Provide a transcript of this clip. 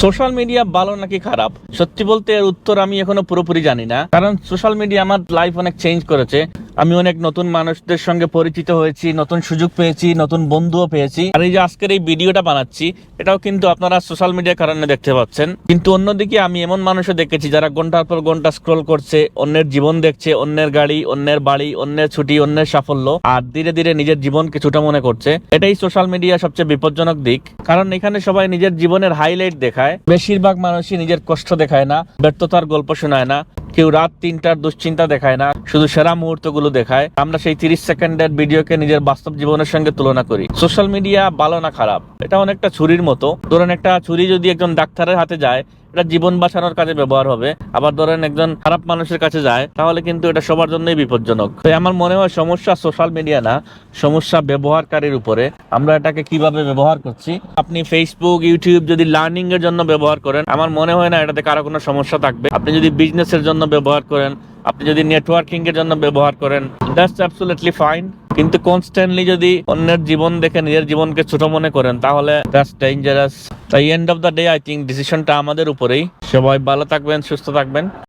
Social media ভালো নাকি খারাপ? সত্যি বলতে এর উত্তর আমি এখনো পুরোপুরি জানি না, কারণ সোশ্যাল মিডিয়া আমার লাইফ অনেক চেঞ্জ করেছে। আমি অনেক নতুন মানুষদের সঙ্গে পরিচিত হয়েছি, নতুন সুযোগ পেয়েছি, নতুন বন্ধুও পেয়েছি। আর এই যে আজকের এই ভিডিওটা বানাচ্ছি, এটাও কিন্তু আপনারা সোশ্যাল মিডিয়ার কারণে দেখতে পাচ্ছেন। কিন্তু অন্যদিকে আমি এমন মানুষও দেখেছি যারা ঘন্টার পর ঘন্টা স্ক্রল করছে, অন্যের জীবন দেখছে, অন্যের গাড়ি, অন্যের বাড়ি, অন্যের ছুটি, অন্যের সাফল্য, আর ধীরে ধীরে নিজের জীবনকে ছোট মনে করছে। এটাই সোশ্যাল মিডিয়া সবচেয়ে বিপজ্জনক দিক, কারণ এখানে সবাই নিজের জীবনের হাইলাইট দেখায়। বেশিরভাগ মানুষই নিজের কষ্ট দেখায় না, ব্যর্থতার গল্প শোনায় না, কেউ রাত 3টার দুশ্চিন্তা দেখায় না, শুধু সেরা মুহূর্তগুলো দেখায়। আমরা সেই 30 সেকেন্ডের ভিডিওকে নিজের বাস্তব জীবনের সঙ্গে তুলনা করি। সোশ্যাল মিডিয়া ভালো না খারাপ? এটা অনেকটা ছুরির মতো। ধরেন একটা ছুরি যদি একজন ডাক্তারের হাতে যায়, এটা জীবন বাঁচানোর কাজে ব্যবহার হবে। আবার ধরেন একজন খারাপ মানুষের কাছে যায়, তাহলে কিন্তু এটা সবার জন্যই বিপজ্জনক। তাই আমার মনে হয় সমস্যা সোশ্যাল মিডিয়া না, সমস্যা ব্যবহারকারীর উপরে। আমরা এটাকে কিভাবে ব্যবহার করছি। আপনি ফেসবুক, ইউটিউব যদি লার্নিং এর জন্য ব্যবহার করেন, আমার মনে হয় না এটাতে কারো কোনো সমস্যা থাকবে। আপনি যদি বিজনেসের জন্য ব্যবহার করেন, আপনি যদি নেটওয়ার্কিং এর জন্য ব্যবহার করেন, দ্যাটস অ্যাবসলিউটলি ফাইন। কিন্তু কনস্ট্যান্টলি যদি অন্যের জীবন দেখে নিজের জীবনকে ছোট মনে করেন, তাহলে দ্যাটস ডেঞ্জারাস। তাই end of the day I think ডিসিশনটা আমাদের উপরেই। সবাই ভালো থাকবেন, সুস্থ থাকবেন।